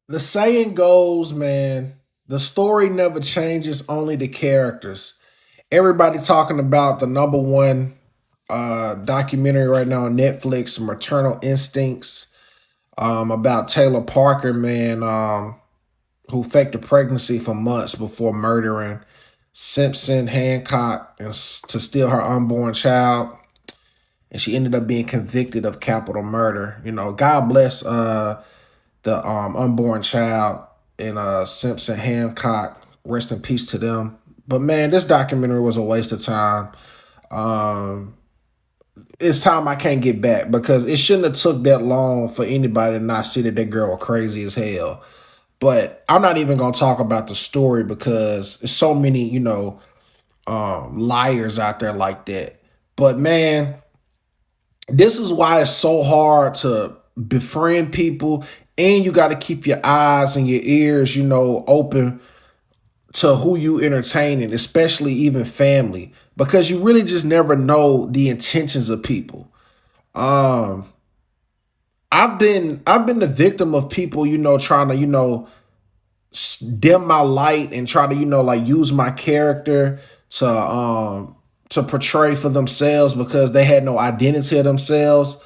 The saying goes, man, the story never changes, only the characters. Everybody talking about the number one documentary right now on Netflix, Maternal Instincts, about Taylor Parker, man, who faked a pregnancy for months before murdering Simpson Hancock to steal her unborn child. And she ended up being convicted of capital murder. God bless the unborn child and Simpson Hancock. Rest in peace to them. But man, this documentary was a waste of time. Um, it's time I can't get back because it shouldn't have took that long for anybody to not see that girl was crazy as hell. But I'm not even gonna talk about the story because there's so many, liars out there like that. But man, this is why it's so hard to befriend people, and you got to keep your eyes and your ears, open to who you entertaining, especially even family, because you really just never know the intentions of people. Um, I've been the victim of people, trying to, dim my light and try to, like use my character to portray for themselves because they had no identity of themselves.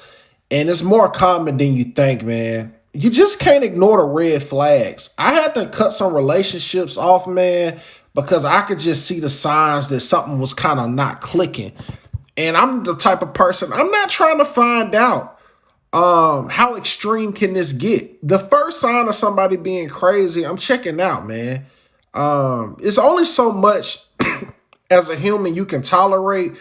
And it's more common than you think, man. You just can't ignore the red flags. I had to cut some relationships off, man, because I could just see the signs that something was kind of not clicking. And I'm the type of person, I'm not trying to find out how extreme can this get. The first sign of somebody being crazy, I'm checking out, man. It's only so much as a human you can tolerate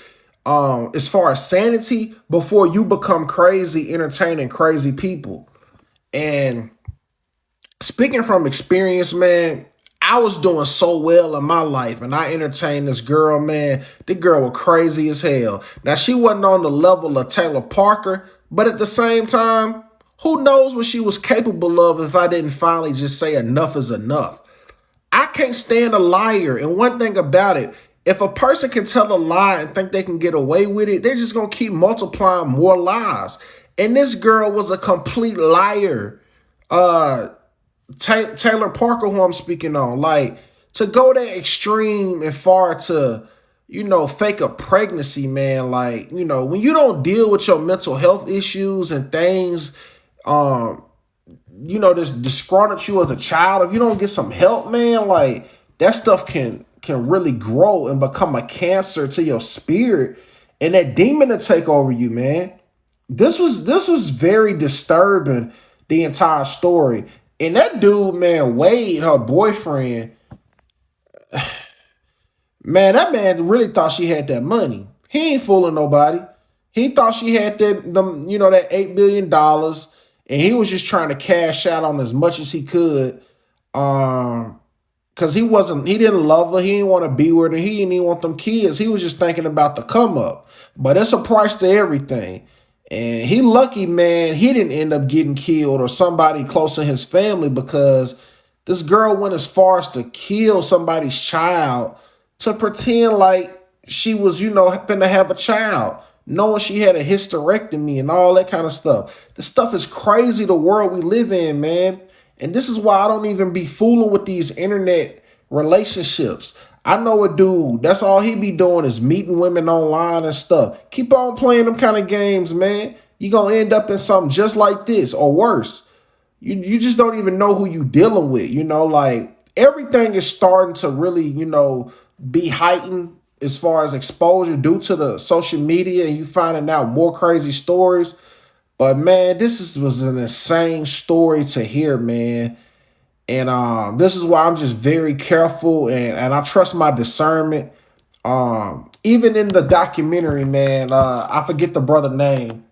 as far as sanity before you become crazy entertaining crazy people. And speaking from experience, man, I was doing so well in my life and I entertained this girl, man. The girl was crazy as hell. Now, she wasn't on the level of Taylor Parker, but at the same time, who knows what she was capable of if I didn't finally just say enough is enough. I can't stand a liar. And one thing about it, if a person can tell a lie and think they can get away with it, they're just going to keep multiplying more lies. And this girl was a complete liar. Uh, Taylor Parker, who I'm speaking on, like to go that extreme and far to, fake a pregnancy, man. Like, when you don't deal with your mental health issues and things, um, this disgruntled you as a child, if you don't get some help, man, like that stuff can really grow and become a cancer to your spirit and that demon to take over you, man. This was very disturbing, the entire story. And that dude, man, Wade, her boyfriend, man, that man really thought she had that money. He ain't fooling nobody. He thought she had that $8 billion, and he was just trying to cash out on as much as he could. Because he didn't love her, he didn't want to be with her, he didn't even want them kids. He was just thinking about the come up. But it's a price to everything. And he lucky, man, he didn't end up getting killed or somebody close to his family because this girl went as far as to kill somebody's child to pretend like she was, finna have a child, knowing she had a hysterectomy and all that kind of stuff. This stuff is crazy, the world we live in, man. And this is why I don't even be fooling with these internet relationships. I know a dude, that's all he be doing is meeting women online and stuff. Keep on playing them kind of games, man. You're going to end up in something just like this or worse. You just don't even know who you dealing with, like everything is starting to really, be heightened as far as exposure due to the social media and you finding out more crazy stories. But man, was an insane story to hear, man. And this is why I'm just very careful and I trust my discernment. Even in the documentary, man, I forget the brother name.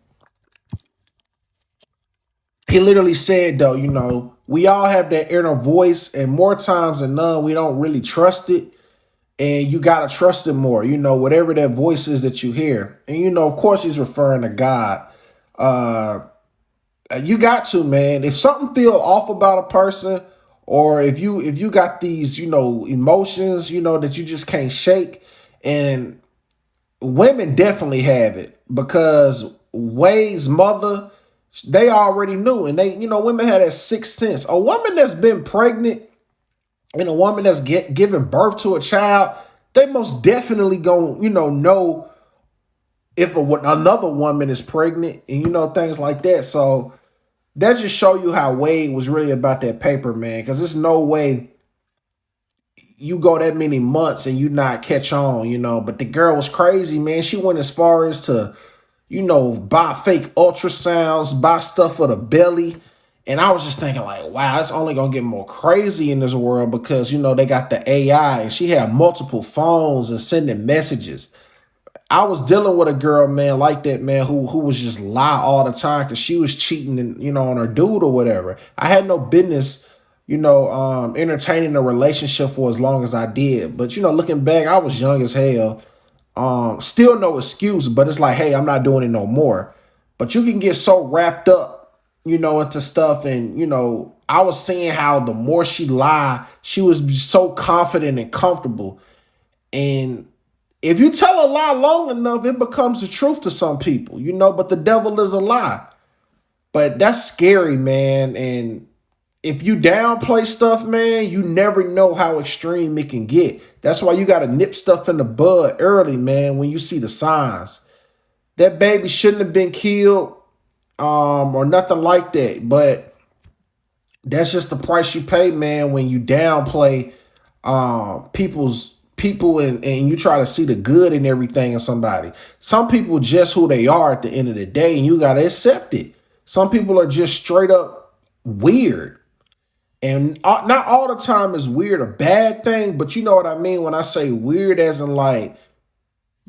He literally said, though, we all have that inner voice, and more times than none, we don't really trust it. And you gotta trust it more, whatever that voice is that you hear. And of course, he's referring to God. Uh, you got to, man. If something feel off about a person, or if you got these, emotions, that you just can't shake, and women definitely have it because Wade's mother, They already knew, and they, women had that sixth sense. A woman that's been pregnant and a woman that's giving birth to a child, they most definitely gonna, know if another woman is pregnant, and things like that. So that just show you how Wade was really about that paper, man. Because there's no way you go that many months and you not catch on. But the girl was crazy, man. She went as far as to, buy fake ultrasounds, buy stuff for the belly. And I was just thinking like, wow, it's only going to get more crazy in this world because, they got the AI and she had multiple phones and sending messages. I was dealing with a girl, man, like that, man, who was just lie all the time because she was cheating and, on her dude or whatever. I had no business, entertaining a relationship for as long as I did. But, looking back, I was young as hell. Still no excuse, but it's like, hey, I'm not doing it no more. But you can get so wrapped up, into stuff. And, I was seeing how the more she lied, she was so confident and comfortable. And if you tell a lie long enough, it becomes the truth to some people, but the devil is a lie. But that's scary, man. And if you downplay stuff, man, you never know how extreme it can get. That's why you got to nip stuff in the bud early, man, when you see the signs. That baby shouldn't have been killed or nothing like that. But that's just the price you pay, man, when you downplay people and you try to see the good in everything in somebody. Some people just who they are at the end of the day, and you got to accept it. Some people are just straight up weird. And not all the time is weird a bad thing, but you know what I mean when I say weird as in like,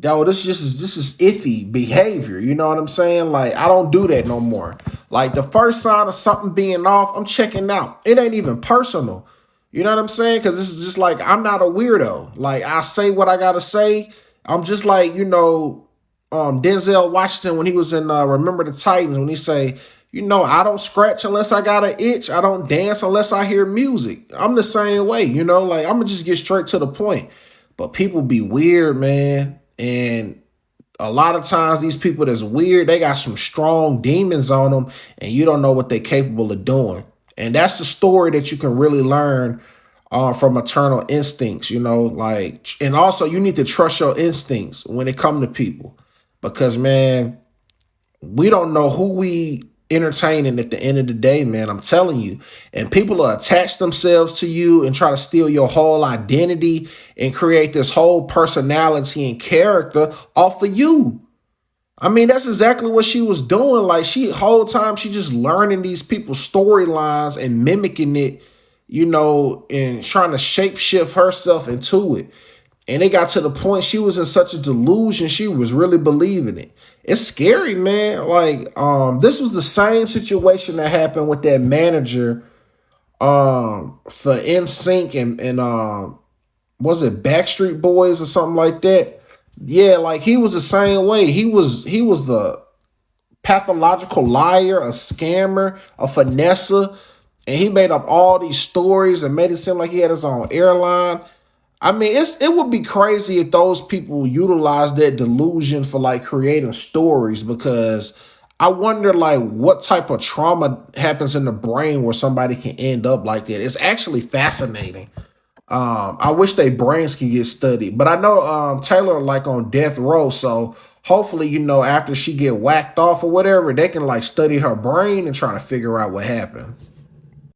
yo, this is iffy behavior. You know what I'm saying? Like, I don't do that no more. Like, the first sign of something being off, I'm checking out. It ain't even personal. You know what I'm saying? Because this is just like, I'm not a weirdo. Like, I say what I got to say. I'm just like, Denzel Washington when he was in Remember the Titans, when he say, I don't scratch unless I got an itch. I don't dance unless I hear music. I'm the same way, like I'm going to just get straight to the point. But people be weird, man. And a lot of times these people that's weird, they got some strong demons on them and you don't know what they're capable of doing. And that's the story that you can really learn from Maternal Instincts, and also you need to trust your instincts when it comes to people because, man, we don't know who we entertaining at the end of the day, man. I'm telling you. And people will attach themselves to you and try to steal your whole identity and create this whole personality and character off of you. I mean, that's exactly what she was doing. Like, whole time she just learning these people's storylines and mimicking it, and trying to shapeshift herself into it. And it got to the point she was in such a delusion, she was really believing it. It's scary, man. Like, this was the same situation that happened with that manager for NSYNC and was it Backstreet Boys or something like that? Yeah, like he was the same way. He was the pathological liar, a scammer, a finesser, and he made up all these stories and made it seem like he had his own airline. I mean, it would be crazy if those people utilize that delusion for like creating stories, because I wonder like what type of trauma happens in the brain where somebody can end up like that. It's actually fascinating. I wish their brains could get studied, but I know Taylor like on death row, so hopefully, after she get whacked off or whatever, they can like study her brain and try to figure out what happened.